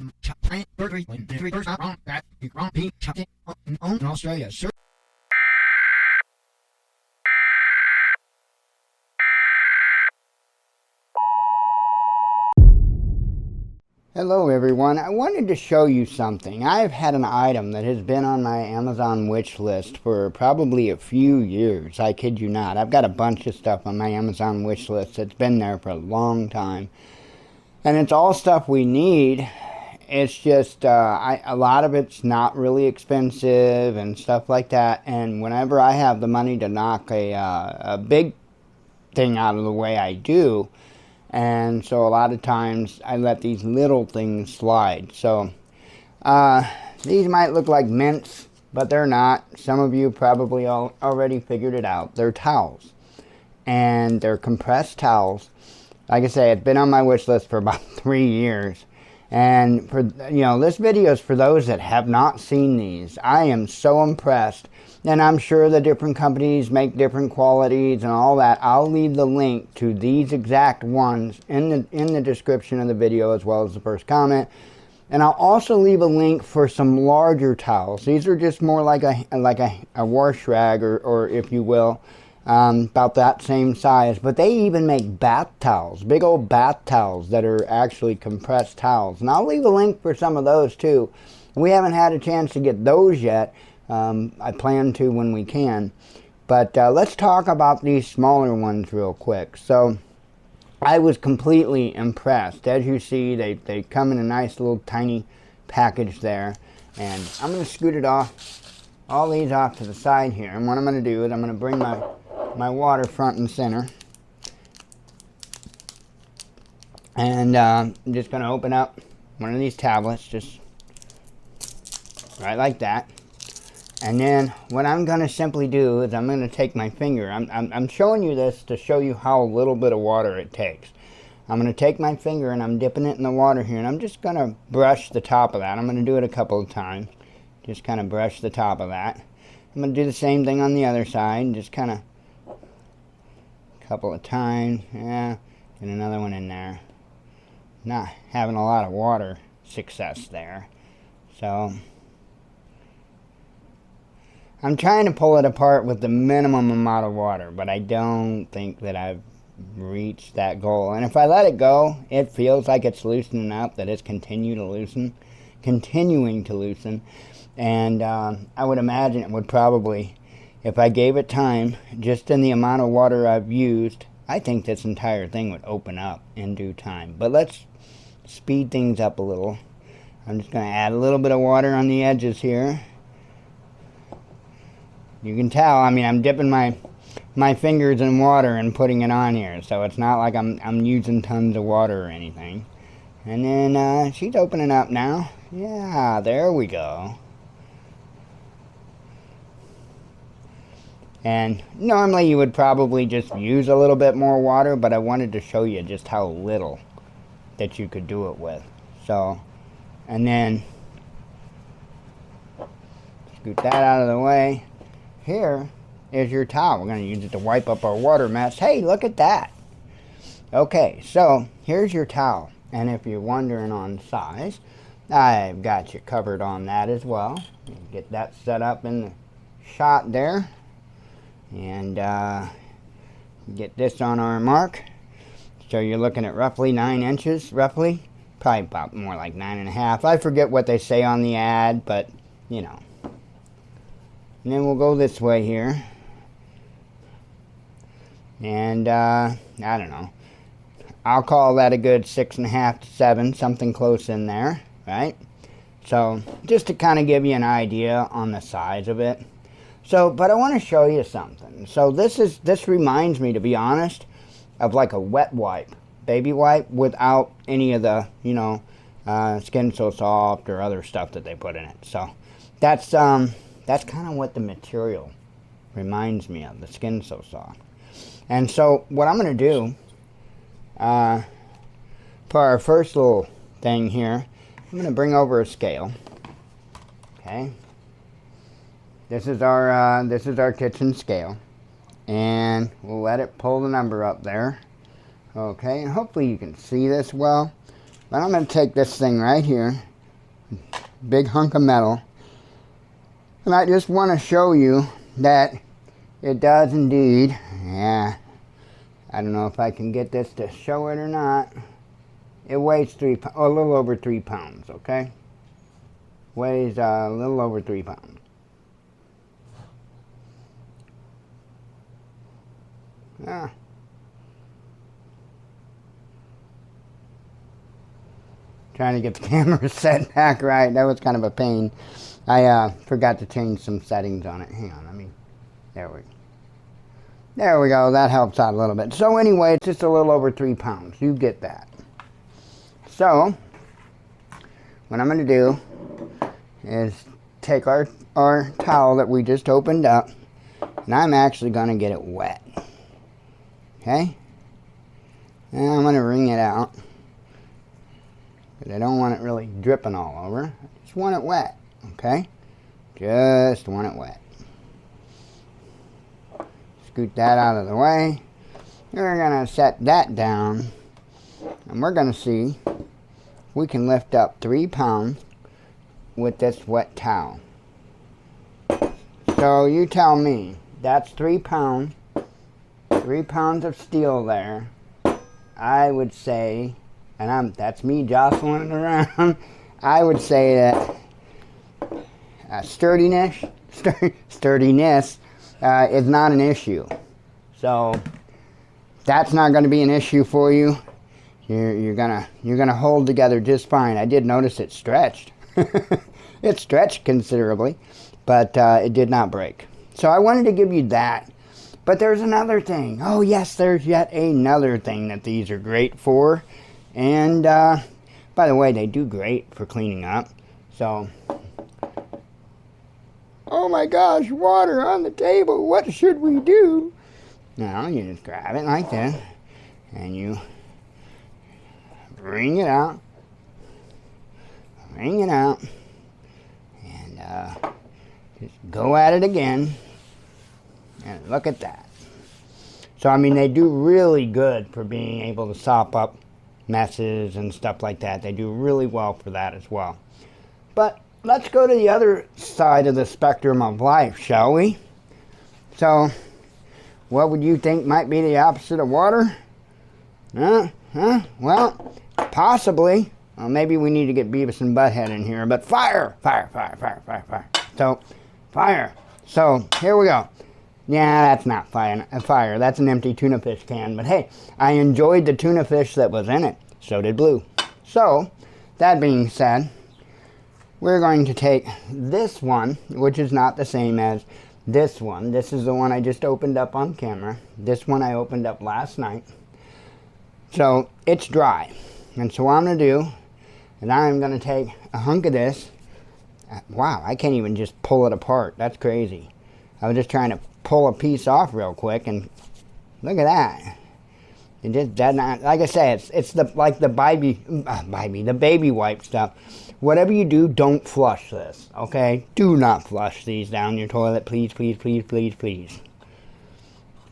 In Australia. Hello everyone, I wanted to show you something. I've had an item that has been on my Amazon wish list for probably a few years. I kid you not. I've got a bunch of stuff on my Amazon wish list that's been there for a long time. And it's all stuff we need. It's just, a lot of it's not really expensive and stuff like that. And whenever I have the money to knock a big thing out of the way, I do. And so a lot of times I let these little things slide. So these might look like mints, but they're not. Some of you probably already figured it out. They're towels. And they're compressed towels. Like I say, it's been on my wish list for about 3 years. And for this video is for those that have not seen these. I am so impressed. And I'm sure the different companies make different qualities and all that. I'll leave the link to these exact ones in the description of the video, as well as the first comment. And I'll also leave a link for some larger towels. These are just more like a wash rag, or if you will, about that same size. But they even make bath towels, big old bath towels that are actually compressed towels. And I'll leave a link for some of those too. We haven't had a chance to get those yet. I plan to when we can. But let's talk about these smaller ones real quick. So I was completely impressed. As you see, they come in a nice little tiny package there. And I'm going to scoot it off, all these off to the side here. And what I'm going to do is I'm going to bring my water front and center. And I'm just going to open up one of these tablets, just right like that. And then what I'm going to simply do is I'm going to take my finger. I'm showing you this to show you how little bit of water it takes. I'm going to take my finger and I'm dipping it in the water here. And I'm just going to brush the top of that. I'm going to do it a couple of times. Just kind of brush the top of that. I'm going to do the same thing on the other side. Just kind of a couple of times. Yeah, get another one in there. Not having a lot of water success there. So I'm trying to pull it apart with the minimum amount of water, but I don't think that I've reached that goal. And if I let it go, it feels like it's loosening up, that it's continuing to loosen. And I would imagine it would probably, if I gave it time, just in the amount of water I've used, I think this entire thing would open up in due time. But let's speed things up a little. I'm just going to add a little bit of water on the edges here. You can tell, I mean, I'm dipping my fingers in water and putting it on here, so it's not like I'm using tons of water or anything. And then she's opening up now. Yeah, there we go. And normally you would probably just use a little bit more water, but I wanted to show you just how little that you could do it with. So, and then scoot that out of the way. Here is your towel. We're going to use it to wipe up our water mess. Hey, look at that. Okay, so here's your towel. And if you're wondering on size, I've got you covered on that as well. Get that set up in the shot there. And get this on our mark. So you're looking at roughly 9 inches, roughly. Probably about more like 9.5. I forget what they say on the ad, but you know. And then we'll go this way here. And I don't know. I'll call that a good 6.5 to 7, something close in there, right? So just to kind of give you an idea on the size of it. So, but I want to show you something. So this reminds me, to be honest, of like a wet wipe, baby wipe, without any of the, Skin So Soft or other stuff that they put in it. So that's kind of what the material reminds me of, the Skin So Soft. And so what I'm going to do for our first little thing here, I'm going to bring over a scale. Okay. This is our kitchen scale, and we'll let it pull the number up there. Okay, and hopefully you can see this well. But I'm going to take this thing right here, big hunk of metal, and I just want to show you that it does indeed, yeah, I don't know if I can get this to show it or not. It weighs a little over 3 pounds, okay? Weighs a little over 3 pounds. Yeah. Trying to get the camera set back right. That was kind of a pain. I forgot to change some settings on it. Hang on, there we go. That helps out a little bit. So anyway, it's just a little over 3 pounds. You get that. So what I'm going to do is take our towel that we just opened up, and I'm actually going to get it wet. Okay? And I'm going to wring it out, because I don't want it really dripping all over. I just want it wet. Okay? Just want it wet. Scoot that out of the way. We're going to set that down, and we're going to see if we can lift up 3 pounds with this wet towel. So you tell me, that's 3 pounds, 3 pounds of steel there. I would say, and that's me jostling it around, I would say that sturdiness is not an issue. So that's not going to be an issue for you. You're gonna hold together just fine. I did notice it stretched. It stretched considerably, but it did not break. So I wanted to give you that. But there's another thing. Oh yes, there's yet another thing that these are great for. And by the way, they do great for cleaning up. So, oh my gosh, water on the table. What should we do? Now you just grab it like this, and you wring it out, and just go at it again, and look at that. So I mean, they do really good for being able to sop up messes and stuff like that. They do really well for that as well. But let's go to the other side of the spectrum of life, shall we? So what would you think might be the opposite of water? Well, possibly. Well, maybe we need to get Beavis and Butthead in here, but fire. So, fire. So, here we go. Yeah, that's not fire. That's an empty tuna fish can. But hey, I enjoyed the tuna fish that was in it. So did Blue. So, that being said, we're going to take this one, which is not the same as this one. This is the one I just opened up on camera. This one I opened up last night. So, it's dry. And so what I'm going to do is I'm going to take a hunk of this. Wow, I can't even just pull it apart. That's crazy. I was just trying to pull a piece off real quick, and look at that. It just does not, like I say, it's the baby wipe stuff. Whatever you do, don't flush this, okay? Do not flush these down your toilet, please, please, please, please, please.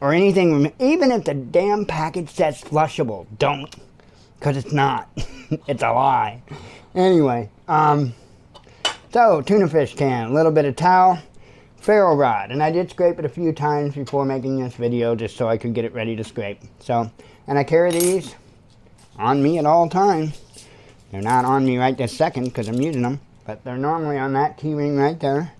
Or anything, even if the damn package says flushable, don't. Because it's not. It's a lie. Anyway, so tuna fish can, a little bit of towel, ferro rod, and I did scrape it a few times before making this video just so I could get it ready to scrape. So, and I carry these on me at all times. They're not on me right this second because I'm using them, but they're normally on that key ring right there.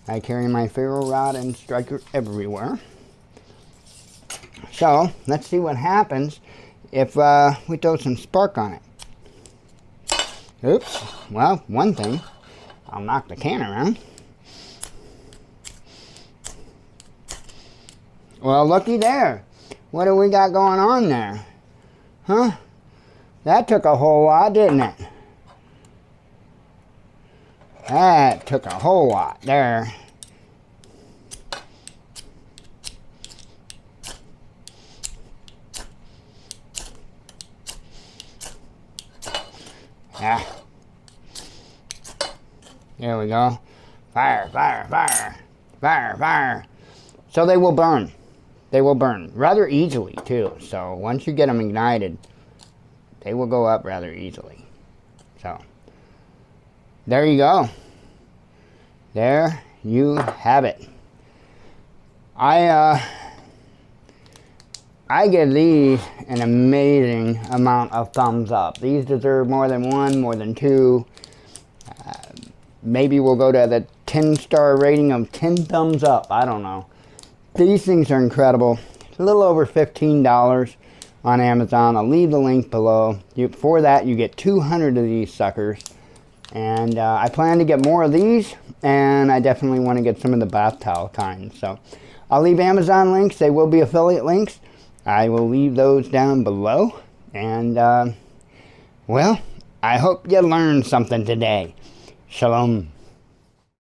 I carry my ferro rod and striker everywhere. So, let's see what happens if we throw some spark on it. Oops. Well, one thing, I'll knock the can around. Well, looky there. What do we got going on there? Huh? That took a whole lot, didn't it? That took a whole lot there. Yeah. There we go. Fire, fire, fire. Fire, fire. So they will burn. They will burn rather easily too. So once you get them ignited, they will go up rather easily. So, there you go. There you have it. I give these an amazing amount of thumbs up. These deserve more than one, more than two. Maybe we'll go to the 10-star rating of 10 thumbs up. I don't know. These things are incredible. It's a little over $15 on Amazon. I'll leave the link below. For that, you get 200 of these suckers. And I plan to get more of these, and I definitely want to get some of the bath towel kinds. So I'll leave Amazon links. They will be affiliate links. I will leave those down below. And, well, I hope you learned something today. Shalom.